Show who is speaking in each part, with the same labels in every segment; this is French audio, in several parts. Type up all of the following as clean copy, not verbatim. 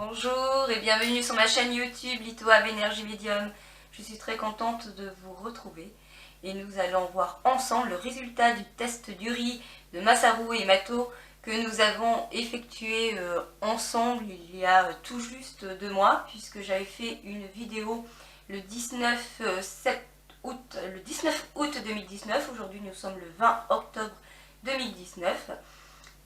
Speaker 1: Bonjour et bienvenue sur ma chaîne YouTube Lithoave Énergie Médium. Je suis très contente de vous retrouver et nous allons voir ensemble le résultat du test du riz de Masaru et Mato que nous avons effectué ensemble il y a tout juste 2 mois, puisque j'avais fait une vidéo le 19 août 2019. Aujourd'hui nous sommes le 20 octobre 2019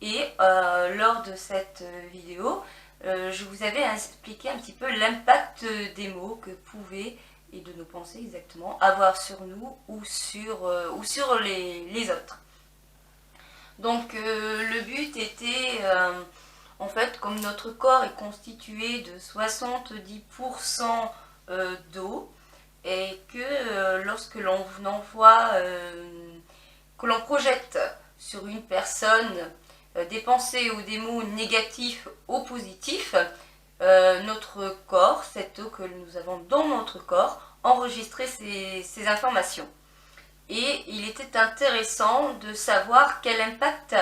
Speaker 1: et lors de cette vidéo je vous avais expliqué un petit peu l'impact des mots que pouvaient, et de nos pensées exactement, avoir sur nous ou sur les autres. Donc le but était, en fait, comme notre corps est constitué de 70% d'eau, et que lorsque l'on envoie, que l'on projette sur une personne des pensées ou des mots négatifs ou positifs, notre corps, cette eau que nous avons dans notre corps, enregistrait ces informations. Et il était intéressant de savoir quel impact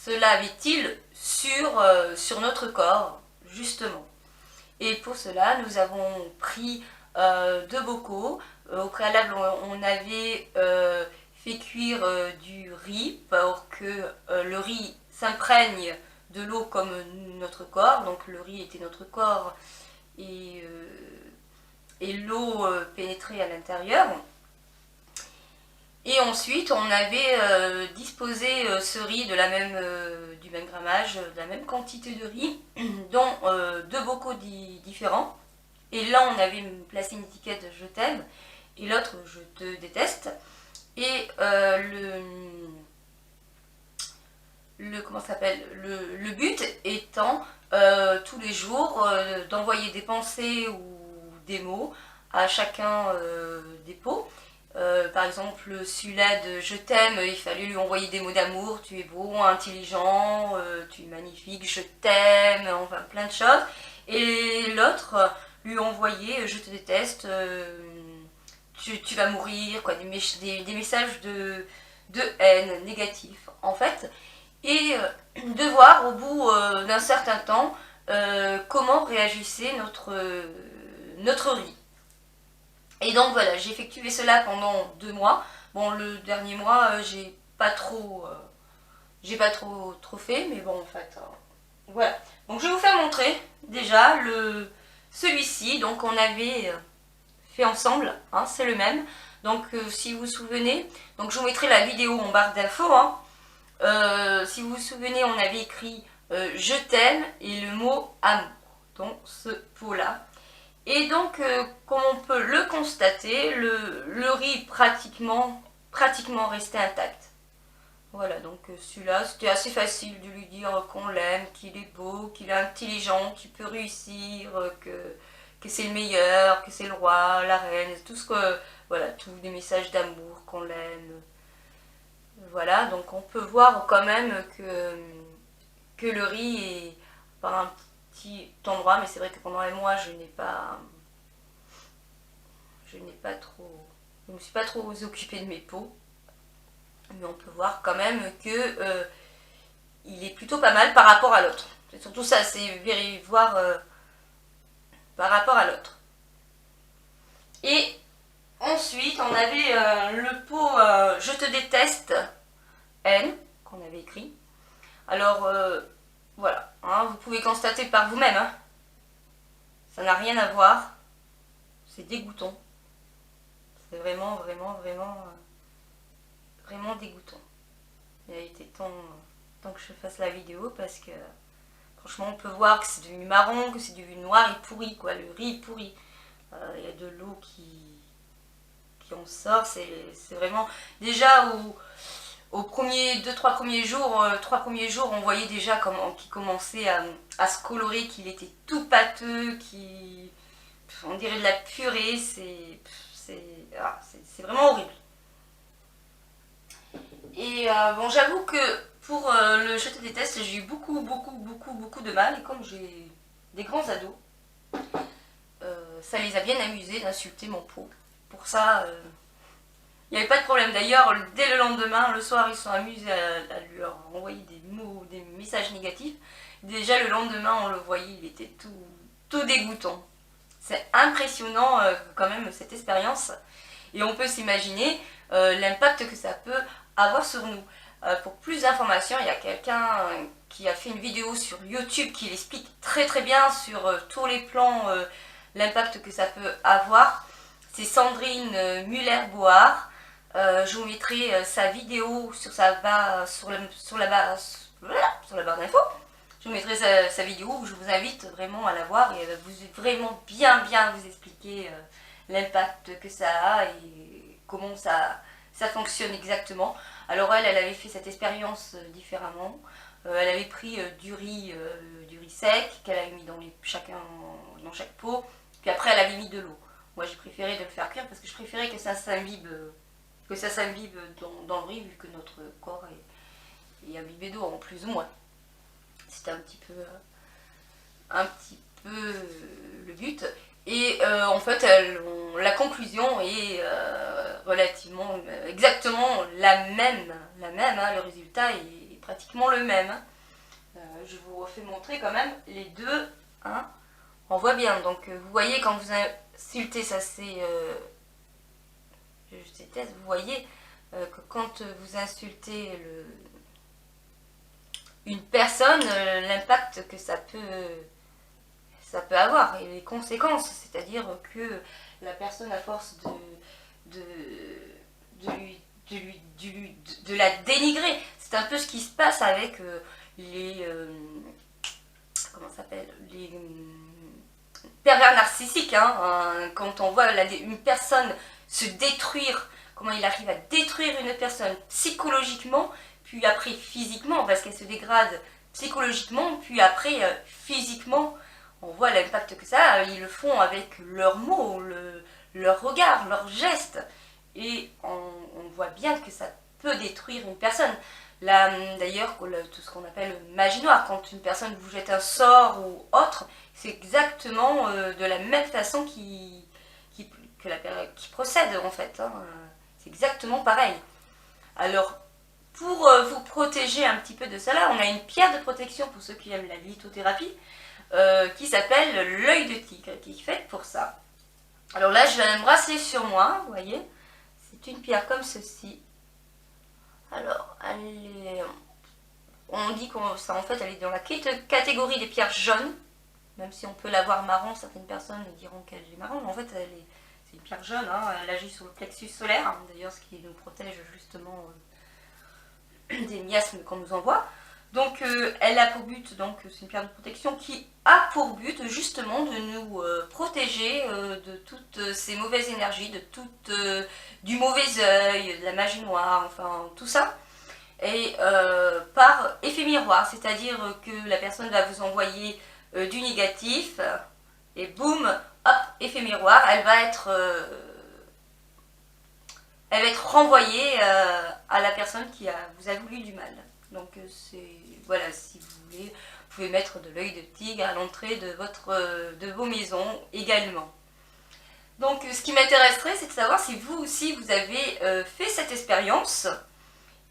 Speaker 1: cela avait-il sur notre corps, justement. Et pour cela, nous avons pris 2 bocaux. Au préalable, on avait fait cuire du riz pour que le riz s'imprègne de l'eau comme notre corps. Donc le riz était notre corps et l'eau pénétrait à l'intérieur. Et ensuite, on avait disposé ce riz du même grammage, de la même quantité de riz, dans 2 bocaux différents. Et là, on avait placé une étiquette « Je t'aime » et l'autre « Je te déteste ». Et le but étant tous les jours d'envoyer des pensées ou des mots à chacun des pots. Par exemple, celui-là de « Je t'aime », il fallait lui envoyer des mots d'amour, tu es beau, intelligent, tu es magnifique, je t'aime, enfin plein de choses. Et l'autre, lui envoyer « Je te déteste », tu vas mourir, quoi, des messages de haine négatifs en fait. Et de voir au bout d'un certain temps comment réagissait notre riz. Et donc voilà, j'ai effectué cela pendant 2 mois. Bon, le dernier mois, j'ai pas trop fait, mais bon, en fait, voilà. Donc je vais vous faire montrer déjà celui-ci. Donc on avait fait ensemble, hein, c'est le même. Donc si vous vous souvenez, donc je vous mettrai la vidéo en barre d'infos. Hein. Si vous vous souvenez, on avait écrit je t'aime et le mot amour dans ce pot-là. Et donc, comme on peut le constater, le riz pratiquement resté intact. Voilà, donc celui-là, c'était assez facile de lui dire qu'on l'aime, qu'il est beau, qu'il est intelligent, qu'il peut réussir, que c'est le meilleur, que c'est le roi, la reine, tout ce que, voilà, tous des messages d'amour, qu'on l'aime. Voilà, donc on peut voir quand même que le riz est par un petit endroit, mais c'est vrai que pendant un mois, je ne me suis pas trop occupée de mes pots. Mais on peut voir quand même que il est plutôt pas mal par rapport à l'autre. C'est surtout ça, c'est voir par rapport à l'autre. Et ensuite, on avait le pot Je te déteste N, qu'on avait écrit. Alors, voilà, hein, vous pouvez constater par vous-même. Hein. Ça n'a rien à voir. C'est dégoûtant. C'est vraiment dégoûtant. Il a été temps que je fasse la vidéo parce que franchement on peut voir que c'est devenu marron, que c'est devenu noir et pourri, quoi. Le riz est pourri. Il y a de l'eau qui en sort. C'est vraiment déjà aux premiers 2-3 premiers jours, 3 premiers jours, on voyait déjà qu'il commençait à se colorer, qu'il était tout pâteux, on dirait de la purée. C'est vraiment horrible. Et bon, j'avoue que pour le Je te déteste, j'ai eu beaucoup de mal. Et comme j'ai des grands ados, ça les a bien amusés d'insulter mon pot. Pour ça, il n'y avait pas de problème. D'ailleurs, dès le lendemain, le soir, ils sont amusés à lui envoyer des mots, des messages négatifs. Déjà le lendemain, on le voyait, il était tout dégoûtant. C'est impressionnant quand même cette expérience. Et on peut s'imaginer l'impact que ça peut avoir sur nous. Pour plus d'informations, il y a quelqu'un qui a fait une vidéo sur YouTube qui l'explique très bien sur tous les plans l'impact que ça peut avoir. C'est Sandrine Muller-Board. Je vous mettrai sa vidéo sur la barre d'infos. Je vous mettrai sa vidéo où je vous invite vraiment à la voir et elle va vraiment bien vous expliquer l'impact que ça a et comment ça fonctionne exactement. Alors elle avait fait cette expérience différemment. Elle avait pris du riz sec qu'elle avait mis dans chaque pot, puis après elle avait mis de l'eau. Moi j'ai préféré de le faire cuire parce que je préférais que ça s'imbibe dans le riz, vu que notre corps est imbibé d'eau en plus ou moins. C'était un petit peu le but. Et en fait, la conclusion est relativement, exactement la même hein, le résultat est pratiquement le même. Je vous refais montrer quand même les deux. Hein, on voit bien. Donc vous voyez quand vous insultez, ça c'est... je déteste, vous voyez que quand vous insultez une personne, l'impact que ça peut avoir et les conséquences, c'est-à-dire que la personne, à force de la dénigrer, c'est un peu ce qui se passe avec les pervers narcissiques, hein, quand on voit une personne se détruire, comment il arrive à détruire une personne psychologiquement, puis après physiquement, parce qu'elle se dégrade psychologiquement, puis après physiquement. On voit l'impact que ça a. Ils le font avec leurs mots, leur regard, leurs gestes. Et on voit bien que ça peut détruire une personne. D'ailleurs, tout ce qu'on appelle magie noire, quand une personne vous jette un sort ou autre, c'est exactement de la même façon qui procède en fait. Hein. C'est exactement pareil. Alors, pour vous protéger un petit peu de ça, là, on a une pierre de protection pour ceux qui aiment la lithothérapie. Qui s'appelle l'œil de tigre, qui est faite pour ça. Alors là, je vais me braceler sur moi, vous voyez. C'est une pierre comme ceci. Alors, on dit en fait, elle est dans la catégorie des pierres jaunes, même si on peut la voir marron, certaines personnes diront qu'elle est marron, mais en fait, c'est une pierre jaune, hein, elle agit sur le plexus solaire, hein, d'ailleurs, ce qui nous protège justement des miasmes qu'on nous envoie. Donc elle a pour but, donc c'est une pierre de protection qui a pour but justement de nous protéger de toutes ces mauvaises énergies, du mauvais œil, de la magie noire, enfin tout ça. Et par effet miroir, c'est-à-dire que la personne va vous envoyer du négatif et boum, hop, effet miroir, elle va être renvoyée à la personne qui vous a voulu du mal. Donc voilà, si vous voulez, vous pouvez mettre de l'œil de tigre à l'entrée de vos maisons également. Donc ce qui m'intéresserait, c'est de savoir si vous aussi vous avez fait cette expérience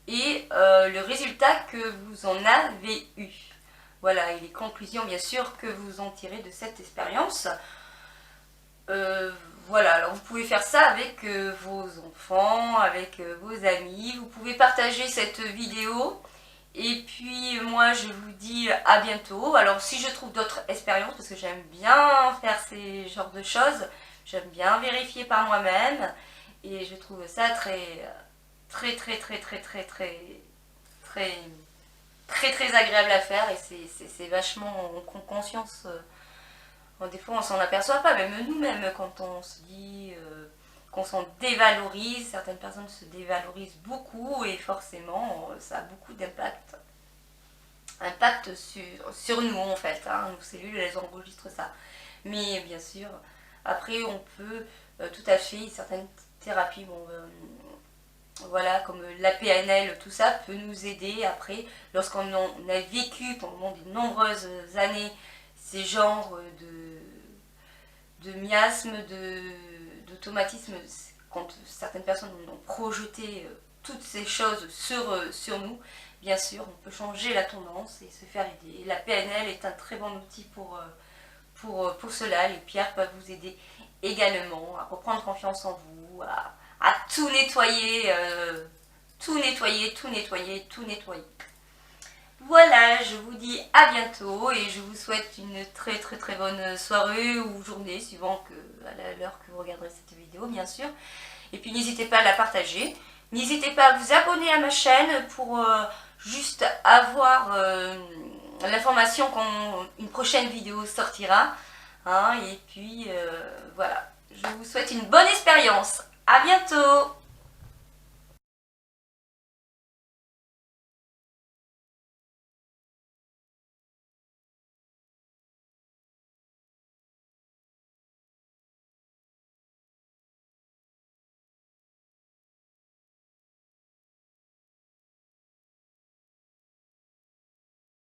Speaker 1: et le résultat que vous en avez eu. Voilà, et les conclusions bien sûr que vous en tirez de cette expérience. Voilà, alors vous pouvez faire ça avec vos enfants, avec vos amis. Vous pouvez partager cette vidéo. Et puis moi je vous dis à bientôt. Alors si je trouve d'autres expériences, parce que j'aime bien faire ces genres de choses, j'aime bien vérifier par moi-même. Et je trouve ça très agréable à faire. Et c'est vachement, on prend conscience. Des fois on s'en aperçoit pas, même nous-mêmes quand on se dit qu'on s'en dévalorise, certaines personnes se dévalorisent beaucoup et forcément ça a beaucoup d'impact sur nous en fait, hein. Nos cellules elles enregistrent ça. Mais bien sûr, après on peut tout à fait, certaines thérapies, voilà, comme la PNL, tout ça peut nous aider après, lorsqu'on a vécu pendant de nombreuses années ces genres de miasmes, d'automatismes, quand certaines personnes ont projeté toutes ces choses sur nous, bien sûr, on peut changer la tendance et se faire aider. Et la PNL est un très bon outil pour cela. Les pierres peuvent vous aider également à reprendre confiance en vous, à tout nettoyer, tout nettoyer, tout nettoyer, tout nettoyer. Voilà, je vous dis à bientôt et je vous souhaite une très bonne soirée ou journée, suivant à l'heure que vous regarderez cette vidéo, bien sûr. Et puis n'hésitez pas à la partager. N'hésitez pas à vous abonner à ma chaîne pour juste avoir l'information quand une prochaine vidéo sortira. Hein, et puis voilà, je vous souhaite une bonne expérience. À bientôt!